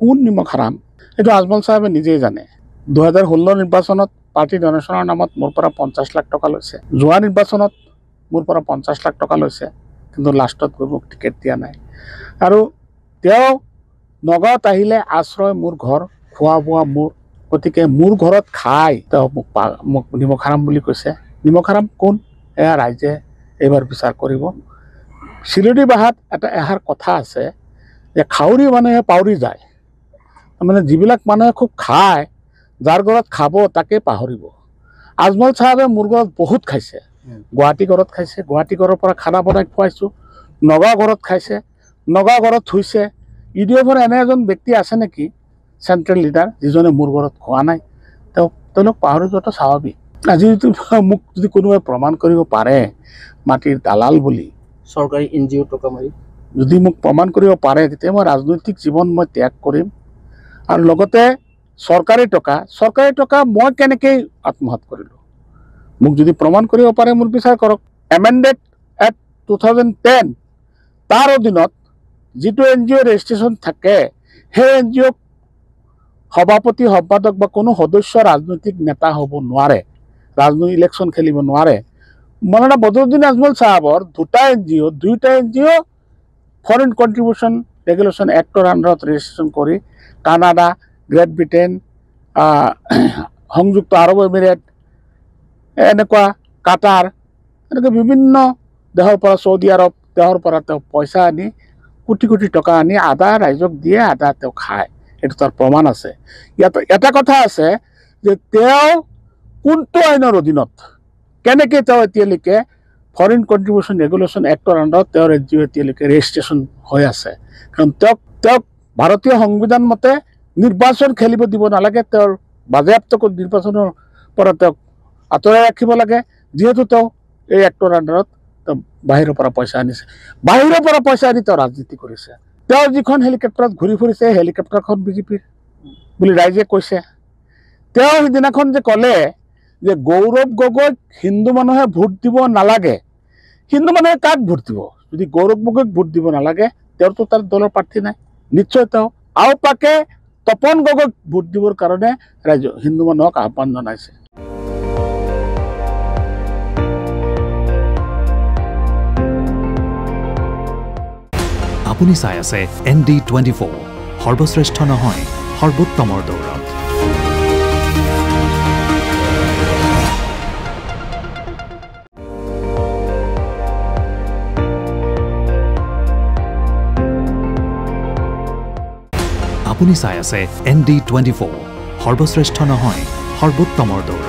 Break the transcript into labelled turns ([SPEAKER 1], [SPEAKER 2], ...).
[SPEAKER 1] কোন নিমখ হাৰাম এইটো আজমল চাহাবে নিজেই জানে 2016 নিৰ্বাচনত পাৰ্টি ডনেশ্যনৰ নামত মোৰ পৰা 50 লাখ টকা লৈছে যোৱা নিৰ্বাচনত মোৰ পৰা 50 লাখ টকা লৈছে কিন্তু লাষ্টত গৈ মোক টিকেট দিয়া নাই আৰু তেওঁ নগাঁৱত আহিলে আশ্ৰয় মোৰ ঘৰ খোৱা বোৱা মোৰ গতিকে মোৰ ঘৰত খাই তেওঁ মোক নিমখ হাৰাম বুলি কৈছে নিমখ হাৰাম কোন এয়া ৰাইজে এইবাৰ বিচাৰ কৰিব চিলনী বাহাত এটা এষাৰ কথা আছে যে খাউৰী মানুহে পাউৰি যায় মানে যিবিলাক মানুহে খুব খায় যাৰ ঘৰত খাব তাকে পাহৰিব আজমল চাহাবে মোৰ ঘৰত বহুত খাইছে গুৱাহাটী ঘৰত খাইছে গুৱাহাটী ঘৰৰ পৰা খানা বনাই খুৱাইছোঁ নগাঁও ঘৰত খাইছে নগাঁও ঘৰত থৈছে ইডিঅ'ফৰ এনে এজন ব্যক্তি আছে নেকি চেণ্ট্ৰেল লিডাৰ যিজনে মোৰ ঘৰত খোৱা নাই তেওঁলোক পাহৰি যোৱাটো স্বাভাৱিক আজি মোক যদি কোনোবাই প্ৰমাণ কৰিব পাৰে মাটিৰ দালাল বুলি
[SPEAKER 2] চৰকাৰী NGO টকা মাৰি
[SPEAKER 1] যদি মোক প্ৰমাণ কৰিব পাৰে তেতিয়া মই ৰাজনৈতিক জীৱন মই ত্যাগ কৰিম আৰু লগতে চৰকাৰী টকা মই কেনেকৈ আত্মসাৎ কৰিলোঁ মোক যদি প্ৰমাণ কৰিব পাৰে মোৰ বিচাৰ কৰক এমেণ্ডেড এক্ট 2010 তাৰ অধীনত যিটো NGO ৰেজিষ্ট্ৰেশ্যন থাকে সেই NGO সভাপতি সম্পাদক বা কোনো সদস্য ৰাজনৈতিক নেতা হ'ব নোৱাৰে ৰাজনৈতিক ইলেকশ্যন খেলিব নোৱাৰে মৌলানা বদৰুদ্দিন আজমল চাহাবৰ দুইটা NGO foreign contribution regulation actor আণ্ডাৰত ৰেজিষ্ট্ৰেশ্যন কৰি কানাডা গ্ৰেট ব্ৰিটেইন সংযুক্ত আৰব এমিৰেট এনেকুৱা কাটাৰ এনেকৈ বিভিন্ন দেশৰ পৰা চৌদি আৰব দেশৰ পৰা তেওঁ পইচা আনি কোটি কোটি টকা আনি আধা ৰাইজক দিয়ে আধা তেওঁ খায় এইটো তাৰ প্ৰমাণ আছে ইয়াত এটা কথা আছে যে তেওঁ কোনটো আইনৰ অধীনত কেনেকৈ তেওঁ এতিয়ালৈকে ফৰেন কণ্ট্ৰিবিউশ্যন ৰেগুলেশ্যন এক্টৰ আণ্ডাৰত তেওঁৰ NGO এতিয়ালৈকে ৰেজিষ্ট্ৰেশ্যন হৈ আছে কাৰণ তেওঁক ভাৰতীয় সংবিধান মতে নিৰ্বাচন খেলিব দিব নালাগে তেওঁৰ বাজেয়াপ্ত নিৰ্বাচনৰ পৰা তেওঁক আঁতৰাই ৰাখিব লাগে যিহেতু তেওঁ এই এক্টৰ আণ্ডাৰত তেওঁ বাহিৰৰ পৰা পইচা আনিছে বাহিৰৰ পৰা পইচা আনি তেওঁ ৰাজনীতি কৰিছে তেওঁ যিখন হেলিকপ্টাৰত ঘূৰি ফুৰিছে হেলিকপ্টাৰখন বিজেপিৰ বুলি ৰাইজে কৈছে তেওঁ সিদিনাখন যে ক'লে যে গৌৰৱ গগৈক হিন্দু মানুহে ভোট দিব নালাগে হিন্দু মানুহে কাক ভোট দিব যদি গৌৰৱ গগৈক ভোট দিব নালাগে তেওঁৰতো তাৰ দলৰ প্ৰাৰ্থী নাই নিশ্চয় তেওঁ আওপাকে তপন গগৈক ভোট দিবৰ কাৰণে হিন্দু মানুহক আহ্বান জনাইছে
[SPEAKER 3] আপুনি চাই আছে ND24 সৰ্বশ্ৰেষ্ঠ নহয় সৰ্বোত্তমৰ দৌৰত আপুনি চাই আছে ND24 সৰ্বশ্ৰেষ্ঠ নহয় সৰ্বোত্তমৰ দৌৰত